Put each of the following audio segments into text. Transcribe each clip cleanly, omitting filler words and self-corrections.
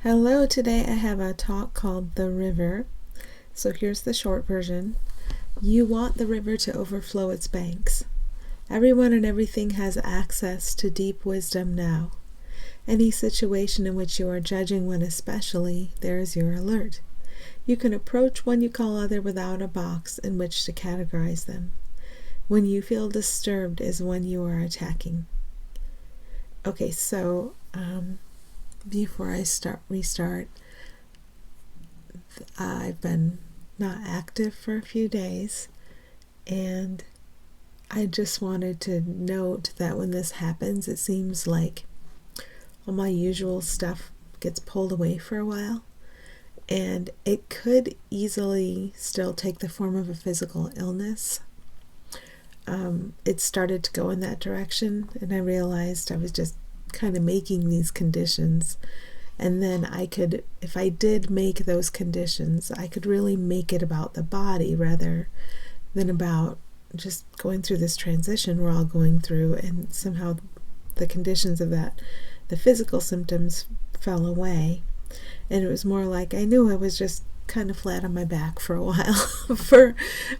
Hello, today I have a talk called The River. So here's the short version. You want the river to overflow its banks. Everyone and everything has access to deep wisdom now. Any situation in which you are judging one especially, there is your alert. You can approach one you call other without a box in which to categorize them. When you feel disturbed is when you are attacking. Okay, so before I restart, I've been not active for a few days, and I just wanted to note that when this happens, it seems like all my usual stuff gets pulled away for a while, and it could easily still take the form of a physical illness. It started to go in that direction, and I realized I was just kind of making these conditions, and then I could, if I did make those conditions, I could really make it about the body rather than about just going through this transition we're all going through, and somehow the conditions of that, the physical symptoms fell away, and it was more like I knew I was just kind of flat on my back for a while for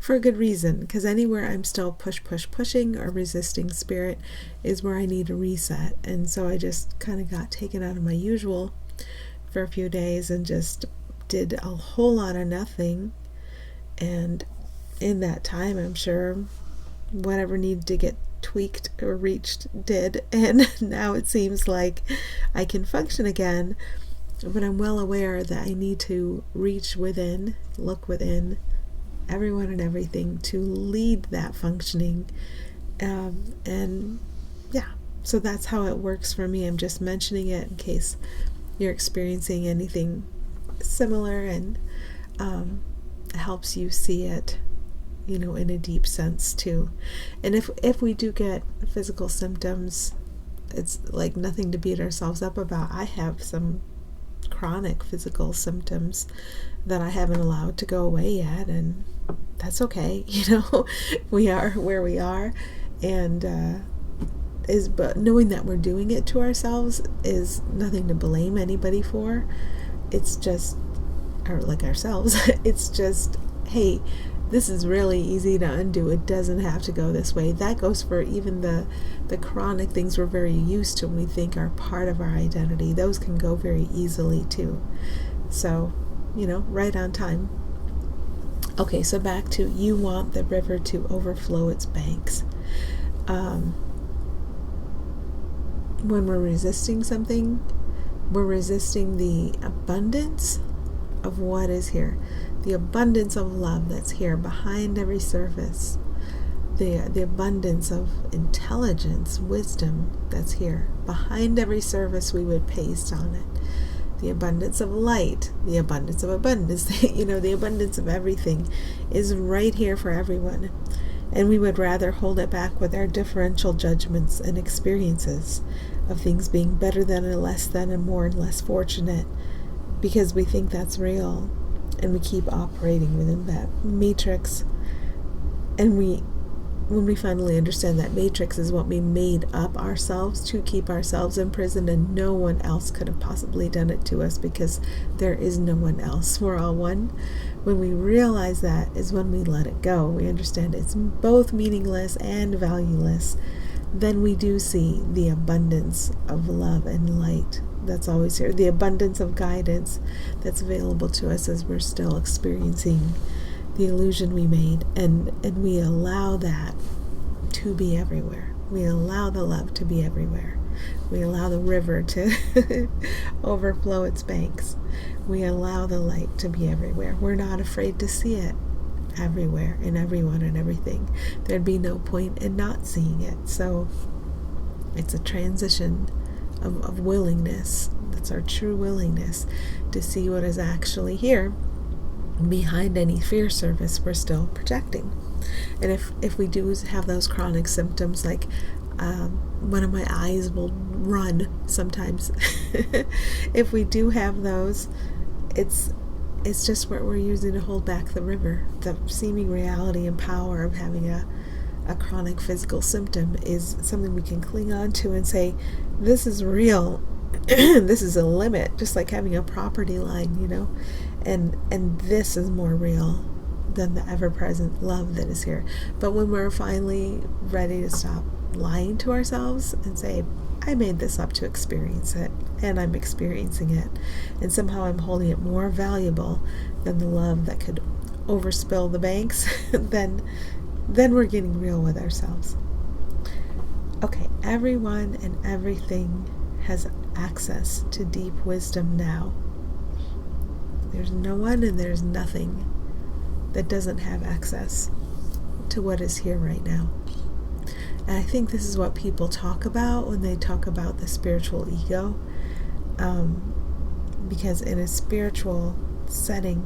a good reason, because anywhere I'm still pushing or resisting spirit is where I need a reset. And so I just kind of got taken out of my usual for a few days and just did a whole lot of nothing, and in that time I'm sure whatever needed to get tweaked or reached did, and now it seems like I can function again. But I'm well aware that I need to reach within, look within everyone and everything to lead that functioning. And yeah, so that's how it works for me. I'm just mentioning it in case you're experiencing anything similar, and it helps you see it, in a deep sense too. And if we do get physical symptoms, it's like nothing to beat ourselves up about. I have some chronic physical symptoms that I haven't allowed to go away yet, and that's okay. We are where we are, and but knowing that we're doing it to ourselves is nothing to blame anybody for. It's just, or like ourselves, it's just, hey, this is really easy to undo. It doesn't have to go this way. That goes for even the chronic things we're very used to and we think are part of our identity. Those can go very easily too. So, right on time. Okay, so back to you want the river to overflow its banks. When we're resisting something, we're resisting the abundance of what is here. The abundance of love that's here behind every surface. The abundance of intelligence, wisdom that's here behind every surface we would paste on it. The abundance of light, the abundance of abundance, the abundance of everything is right here for everyone. And we would rather hold it back with our differential judgments and experiences of things being better than and less than and more and less fortunate, because we think that's real, and we keep operating within that matrix. And when we finally understand that matrix is what we made up ourselves to keep ourselves imprisoned, and no one else could have possibly done it to us, because there is no one else. We're all one. When we realize that is when we let it go. We understand it's both meaningless and valueless. Then we do see the abundance of love and light that's always here, the abundance of guidance that's available to us as we're still experiencing the illusion we made, and we allow that to be everywhere. We allow the love to be everywhere. We allow the river to overflow its banks. We allow the light to be everywhere. We're not afraid to see it everywhere, in everyone and everything. There'd be no point in not seeing it. So it's a transition of willingness. That's our true willingness to see what is actually here behind any fear surface we're still projecting. And if we do have those chronic symptoms, like one of my eyes will run sometimes, if we do have those, it's just what we're using to hold back the river. The seeming reality and power of having a chronic physical symptom is something we can cling on to and say, this is real, This is a limit, just like having a property line, and this is more real than the ever-present love that is here. But when we're finally ready to stop lying to ourselves and say, I made this up to experience it, and I'm experiencing it, and somehow I'm holding it more valuable than the love that could overspill the banks, then we're getting real with ourselves. Okay, everyone and everything has access to deep wisdom now. There's no one and there's nothing that doesn't have access to what is here right now. And I think this is what people talk about when they talk about the spiritual ego, because in a spiritual setting,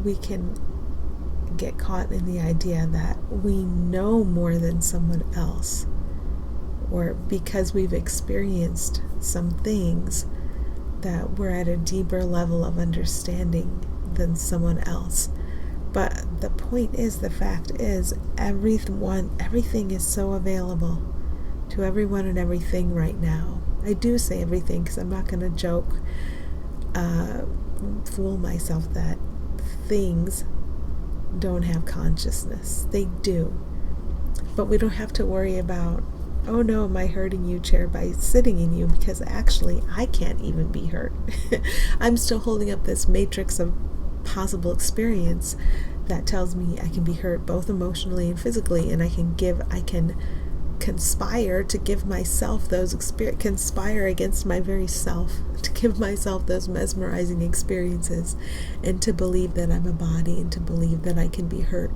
we can get caught in the idea that we know more than someone else, or because we've experienced some things that we're at a deeper level of understanding than someone else. But the point is, the fact is, everything is so available to everyone and everything right now. I do say everything because I'm not going to joke, fool myself that things don't have consciousness. They do. But we don't have to worry about, oh no, am I hurting you, chair, by sitting in you? Because actually, I can't even be hurt. I'm still holding up this matrix of possible experience that tells me I can be hurt both emotionally and physically, and I can conspire to give myself conspire against my very self, to give myself those mesmerizing experiences, and to believe that I'm a body, and to believe that I can be hurt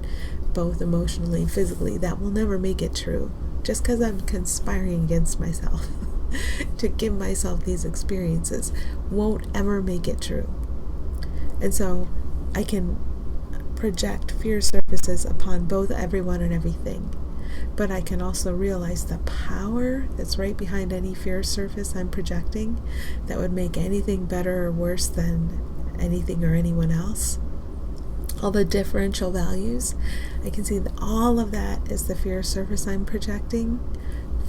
both emotionally and physically. That will never make it true. Just because I'm conspiring against myself to give myself these experiences won't ever make it true. And so I can project fear surfaces upon both everyone and everything. But I can also realize the power that's right behind any fear surface I'm projecting that would make anything better or worse than anything or anyone else. All the differential values, I can see that all of that is the fear surface I'm projecting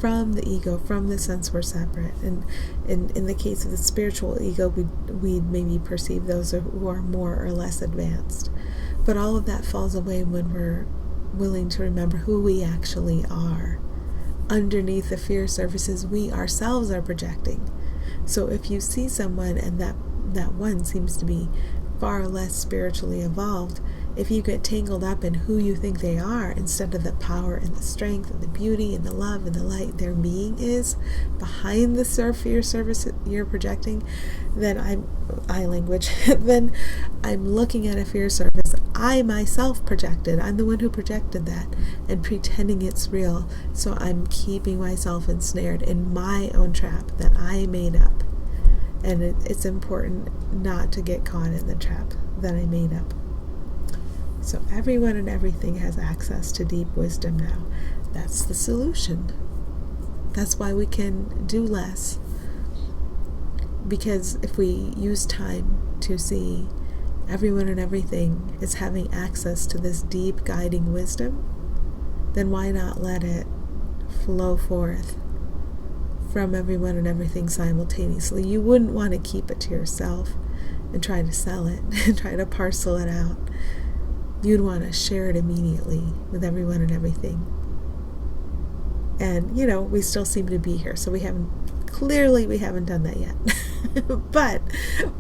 from the ego, from the sense we're separate. And in the case of the spiritual ego, we maybe perceive those who are more or less advanced. But all of that falls away when we're willing to remember who we actually are. Underneath the fear surfaces we ourselves are projecting. So if you see someone and that one seems to be far less spiritually evolved, if you get tangled up in who you think they are instead of the power and the strength and the beauty and the love and the light their being is behind the fear surface you're projecting, then then I'm looking at a fear surface I myself projected. I'm the one who projected that and pretending it's real. So I'm keeping myself ensnared in my own trap that I made up. And it's important not to get caught in the trap that I made up. So everyone and everything has access to deep wisdom now. That's the solution. That's why we can do less. Because if we use time to see everyone and everything is having access to this deep guiding wisdom, then why not let it flow forth from everyone and everything simultaneously? You wouldn't want to keep it to yourself and try to sell it and try to parcel it out. You'd want to share it immediately with everyone and everything. And, we still seem to be here. So we haven't done that yet. But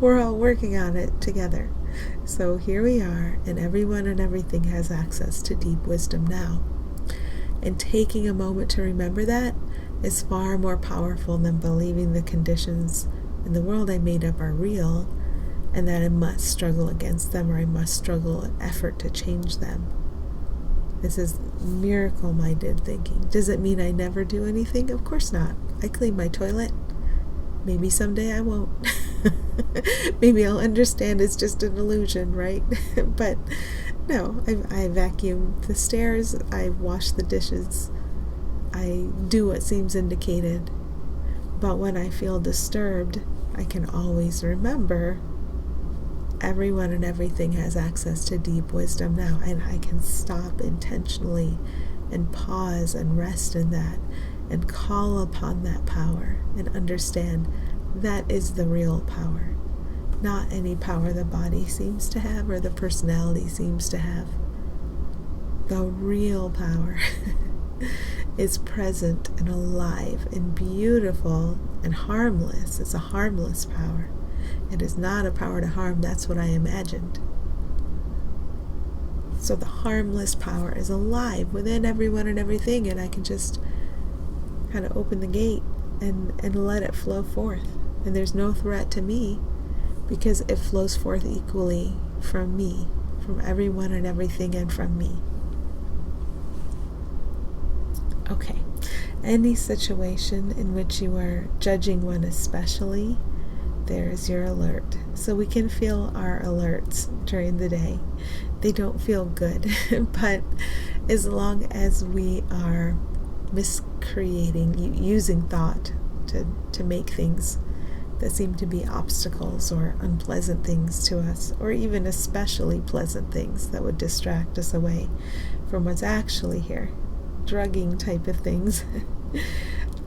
we're all working on it together. So here we are, and everyone and everything has access to deep wisdom now. And taking a moment to remember that is far more powerful than believing the conditions in the world I made up are real, and that I must struggle against them, or I must struggle an effort to change them. This is miracle-minded thinking. Does it mean I never do anything? Of course not. I clean my toilet. Maybe someday I won't. Maybe I'll understand it's just an illusion, right? But no, I vacuum the stairs, I wash the dishes, I do what seems indicated. But when I feel disturbed, I can always remember everyone and everything has access to deep wisdom now, and I can stop intentionally and pause and rest in that and call upon that power and understand That is the real power, not any power the body seems to have or the personality seems to have. The real power is present and alive and beautiful and harmless. It's a harmless power. It is not a power to harm. That's what I imagined. So the harmless power is alive within everyone and everything, and I can just kind of open the gate and let it flow forth. And there's no threat to me because it flows forth equally from me, from everyone and everything, and from me. Okay. Any situation in which you are judging one especially, there is your alert. So we can feel our alerts during the day. They don't feel good, but as long as we are miscreating, using thought to make things that seem to be obstacles or unpleasant things to us, or even especially pleasant things that would distract us away from what's actually here, drugging type of things.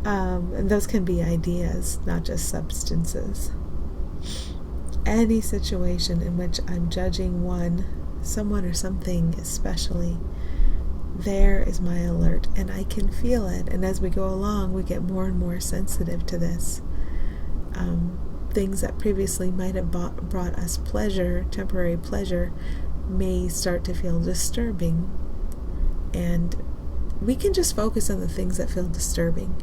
And those can be ideas, not just substances. Any situation in which I'm judging someone or something especially, there is my alert, and I can feel it. And as we go along, we get more and more sensitive to this. Things that previously might have brought us pleasure, temporary pleasure, may start to feel disturbing. And we can just focus on the things that feel disturbing.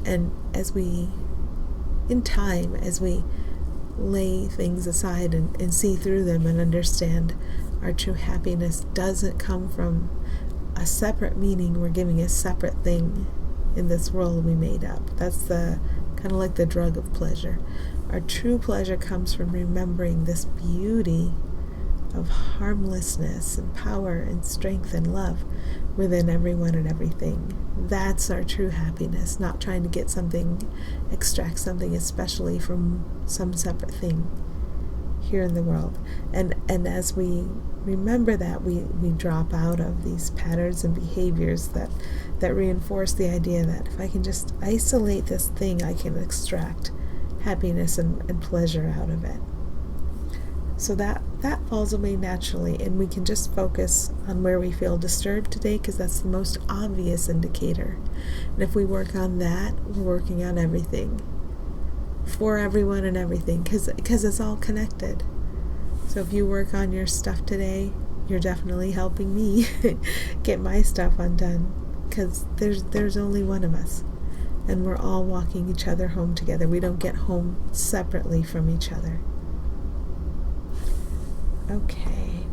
And as we lay things aside and see through them and understand our true happiness doesn't come from a separate meaning we're giving a separate thing in this world we made up. That's the kind of like the drug of pleasure. Our true pleasure comes from remembering this beauty of harmlessness and power and strength and love within everyone and everything. That's our true happiness, not trying to get something, extract something especially from some separate thing here in the world. And as we remember that, we drop out of these patterns and behaviors that reinforce the idea that if I can just isolate this thing, I can extract happiness and pleasure out of it. So that falls away naturally, and we can just focus on where we feel disturbed today, because that's the most obvious indicator. And if we work on that, we're working on everything, for everyone and everything, because it's all connected. So if you work on your stuff today, you're definitely helping me get my stuff undone, because there's only one of us, and we're all walking each other home together. We don't get home separately from each other. Okay.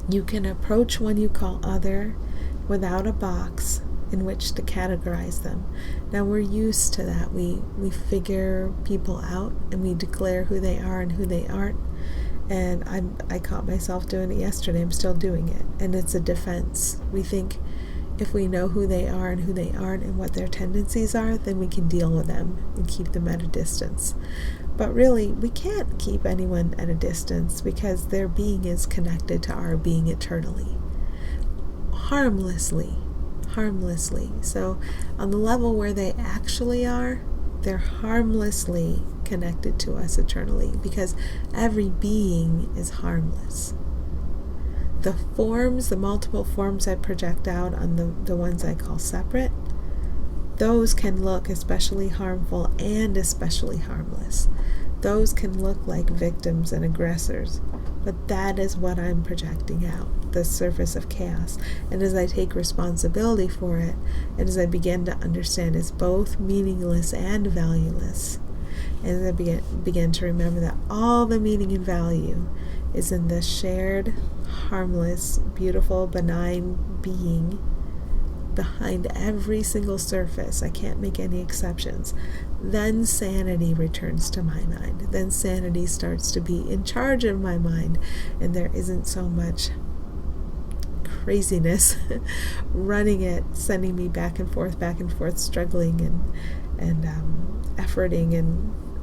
You can approach one you call other without a box in which to categorize them. Now we're used to that. We figure people out and we declare who they are and who they aren't. And I caught myself doing it yesterday. I'm still doing it. And it's a defense. We think if we know who they are and who they aren't and what their tendencies are, then we can deal with them and keep them at a distance. But really, we can't keep anyone at a distance, because their being is connected to our being eternally. Harmlessly. So on the level where they actually are, they're harmlessly connected to us eternally, because every being is harmless. The forms, the multiple forms I project out on the ones I call separate, those can look especially harmful and especially harmless. Those can look like victims and aggressors, but that is what I'm projecting out, the surface of chaos. And as I take responsibility for it, and as I begin to understand it's both meaningless and valueless, and as I begin to remember that all the meaning and value is in the shared, harmless, beautiful, benign being behind every single surface, I can't make any exceptions, then sanity returns to my mind. Then sanity starts to be in charge of my mind, and there isn't so much craziness running it, sending me back and forth, struggling and efforting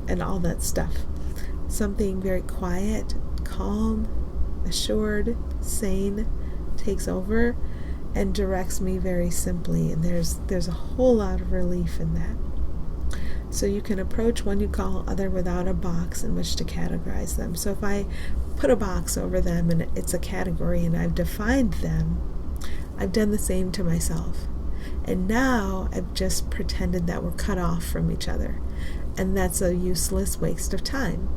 and all that stuff. Something very quiet, calm, assured, sane takes over and directs me very simply, and there's a whole lot of relief in that. So you can approach one you call other without a box in which to categorize them. So if I put a box over them and it's a category and I've defined them, I've done the same to myself. And now I've just pretended that we're cut off from each other. And that's a useless waste of time.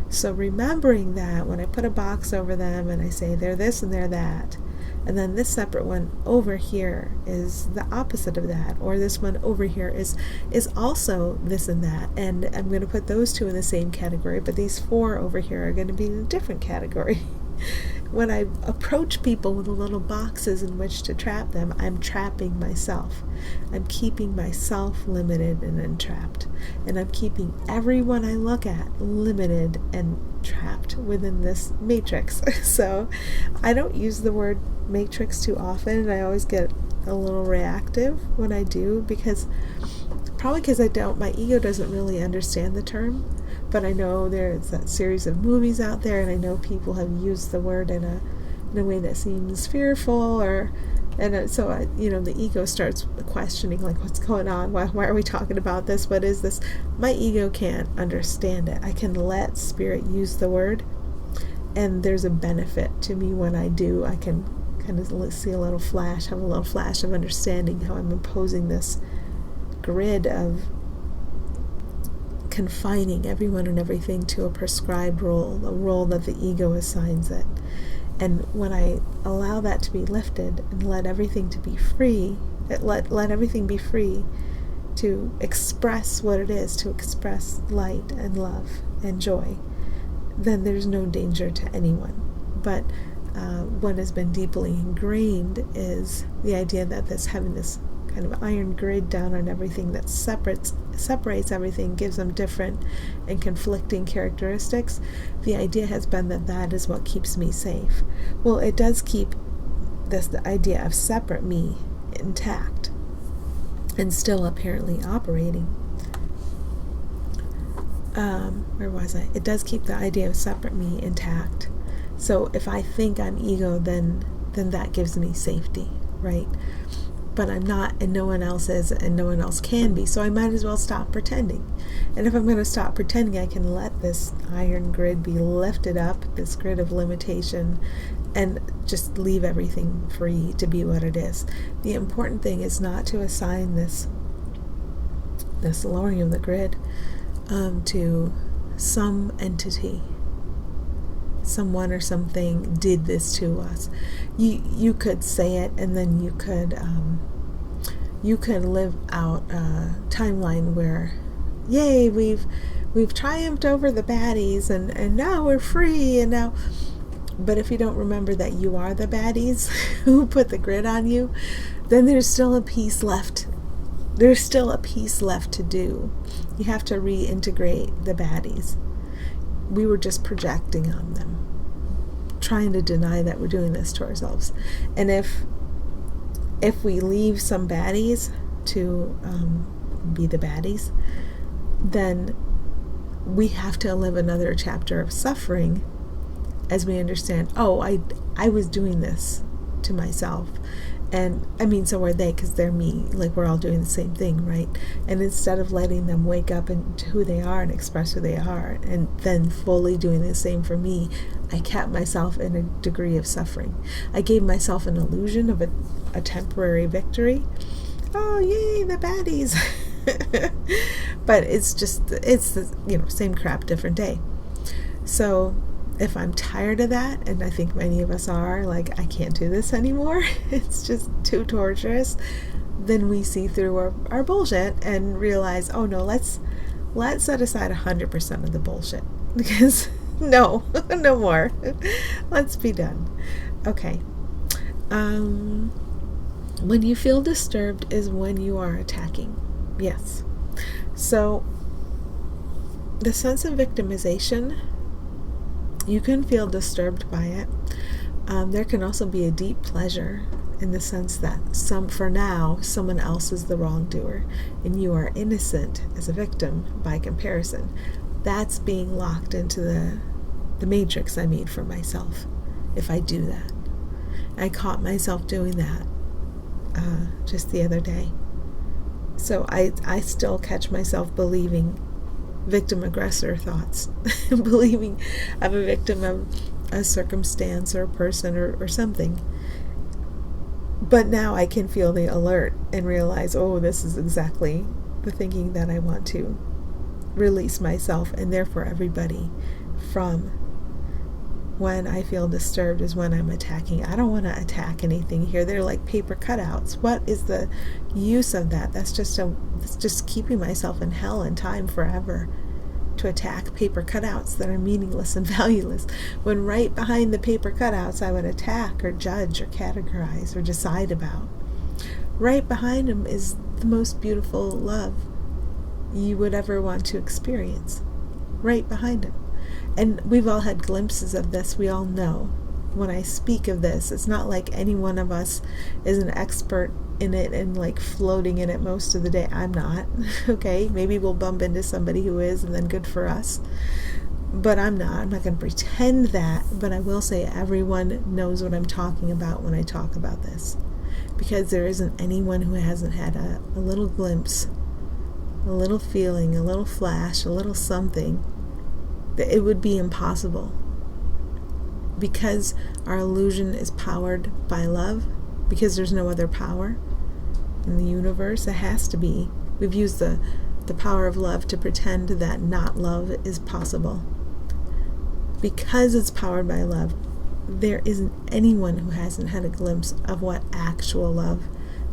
So remembering that when I put a box over them and I say they're this and they're that, and then this separate one over here is the opposite of that, or this one over here is also this and that, and I'm going to put those two in the same category, but these four over here are going to be in a different category. When I approach people with little boxes in which to trap them, I'm trapping myself. I'm keeping myself limited and entrapped. And I'm keeping everyone I look at limited and trapped within this matrix. So I don't use the word matrix too often, and I always get a little reactive when I do, probably because my ego doesn't really understand the term. But I know there's that series of movies out there, and I know people have used the word in a way that seems fearful, so the ego starts questioning, like, what's going on? Why are we talking about this? What is this? My ego can't understand it. I can let spirit use the word, and there's a benefit to me when I do. I can kind of see have a little flash of understanding how I'm imposing this grid of confining everyone and everything to a prescribed role, a role that the ego assigns it. And when I allow that to be lifted and let everything to be free, let everything be free to express what it is, to express light and love and joy, then there's no danger to anyone. But what has been deeply ingrained is the idea that having this kind of iron grid down on everything that separates everything, gives them different and conflicting characteristics. The idea has been that is what keeps me safe. Well, it does keep the idea of separate me intact and still apparently operating. Where was I? It does keep the idea of separate me intact. So if I think I'm ego, then that gives me safety, right? But I'm not, and no one else is, and no one else can be, so I might as well stop pretending. And if I'm going to stop pretending, I can let this iron grid be lifted up, this grid of limitation, and just leave everything free to be what it is. The important thing is not to assign this lowering of the grid to some entity. Someone or something did this to us. You could say it, and then you could live out a timeline where, yay, we've triumphed over the baddies, and now we're free, and now. But if you don't remember that you are the baddies who put the grid on you, then there's still a piece left. There's still a piece left to do. You have to reintegrate the baddies. We were just projecting on them, trying to deny that we're doing this to ourselves. And if we leave some baddies to be the baddies, then we have to live another chapter of suffering as we understand, I was doing this to myself. And I mean, so are they, because they're me. Like, we're all doing the same thing, right? And instead of letting them wake up into who they are and express who they are, and then fully doing the same for me, I kept myself in a degree of suffering. I gave myself an illusion of a temporary victory. Oh, yay, the baddies. But it's the same crap, different day. So if I'm tired of that, and I think many of us are, like, I can't do this anymore, it's just too torturous, then we see through our bullshit and realize, oh no, let's set aside 100% of the bullshit, because no more. Let's be done. Okay. When you feel disturbed is when you are attacking. Yes. So the sense of victimization, you can feel disturbed by it. There can also be a deep pleasure in the sense that for now, someone else is the wrongdoer and you are innocent as a victim by comparison. That's being locked into the matrix I made for myself if I do that. I caught myself doing that just the other day. So I still catch myself believing victim aggressor thoughts, believing I'm a victim of a circumstance or a person or something. But now I can feel the alert and realize, oh, this is exactly the thinking that I want to release myself and therefore everybody from. When I feel disturbed is when I'm attacking. I don't want to attack anything here. They're like paper cutouts. What is the use of that? That's just keeping myself in hell and time forever, to attack paper cutouts that are meaningless and valueless, when right behind the paper cutouts I would attack or judge or categorize or decide about. Right behind them is the most beautiful love you would ever want to experience. Right behind them. And we've all had glimpses of this. We all know. When I speak of this, it's not like any one of us is an expert in it and like floating in it most of the day. I'm not. Okay, maybe we'll bump into somebody who is, and then good for us. But I'm not. I'm not going to pretend that. But I will say everyone knows what I'm talking about when I talk about this. Because there isn't anyone who hasn't had a little glimpse, a little feeling, a little flash, a little something. It would be impossible. Because our illusion is powered by love, because there's no other power in the universe, it has to be. We've used the power of love to pretend that not love is possible. Because it's powered by love, there isn't anyone who hasn't had a glimpse of what actual love,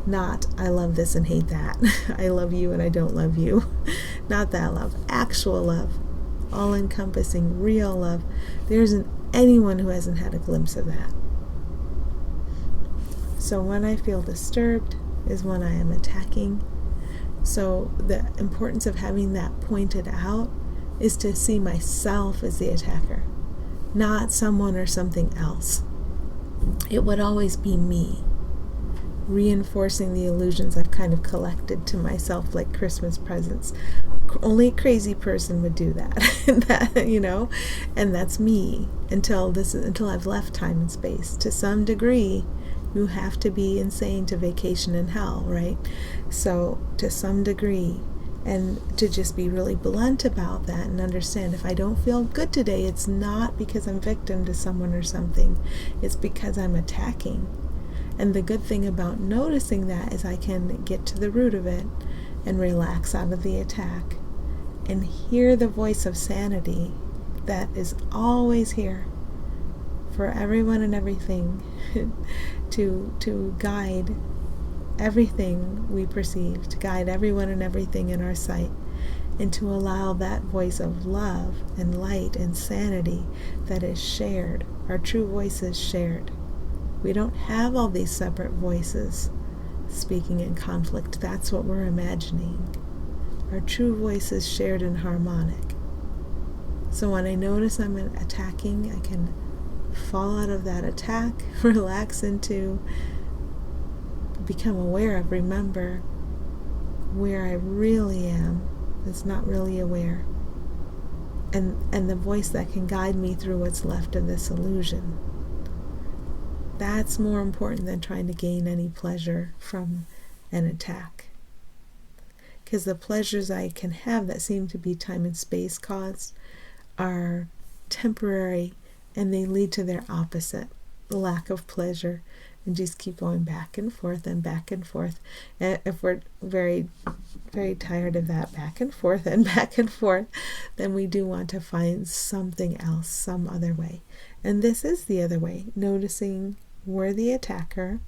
not I love this and hate that, I love you and I don't love you, not that love, actual love, all-encompassing, real love. There isn't anyone who hasn't had a glimpse of that. So when I feel disturbed is when I am attacking. So the importance of having that pointed out is to see myself as the attacker, not someone or something else. It would always be me, reinforcing the illusions I've kind of collected to myself like Christmas presents. Only a crazy person would do that, and that's me until I've left time and space. To some degree, you have to be insane to vacation in hell, right? So to some degree, and to just be really blunt about that and understand, if I don't feel good today, it's not because I'm victim to someone or something. It's because I'm attacking. And the good thing about noticing that is I can get to the root of it and relax out of the attack and hear the voice of sanity that is always here for everyone and everything to guide everything we perceive, to guide everyone and everything in our sight, and to allow that voice of love and light and sanity that is shared. Our true voice is shared. We don't have all these separate voices speaking in conflict. That's what we're imagining. Our true voice is shared and harmonic. So when I notice I'm attacking, I can fall out of that attack, relax into, become aware of, remember where I really am. It's not really aware. And the voice that can guide me through what's left of this illusion. That's more important than trying to gain any pleasure from an attack. Because the pleasures I can have that seem to be time and space caused are temporary, and they lead to their opposite, the lack of pleasure, and just keep going back and forth and back and forth. And if we're very, very tired of that back and forth, then we do want to find something else, some other way. And this is the other way, noticing we're the attacker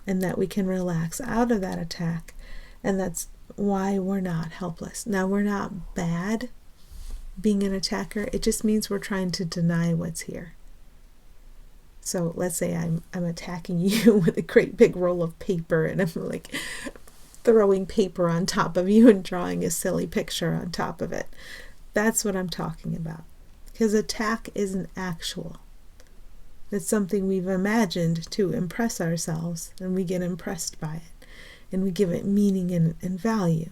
and that we can relax out of that attack, and that's why we're not helpless. Now, we're not bad being an attacker. It just means we're trying to deny what's here. So let's say I'm attacking you with a great big roll of paper, and I'm like throwing paper on top of you and drawing a silly picture on top of it. That's what I'm talking about. Because attack isn't actual. It's something we've imagined to impress ourselves, and we get impressed by it, and we give it meaning and value.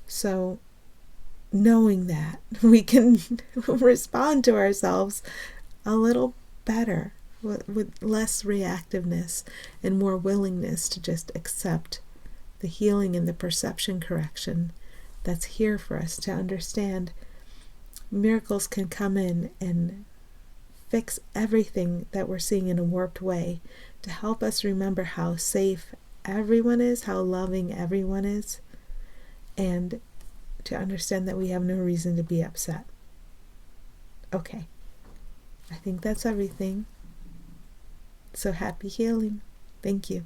So knowing that, we can respond to ourselves a little better, with less reactiveness and more willingness to just accept the healing and the perception correction that's here for us to understand. Miracles can come in and fix everything that we're seeing in a warped way, to help us remember how safe everyone is, how loving everyone is, and to understand that we have no reason to be upset. Okay, I think that's everything. So happy healing. Thank you.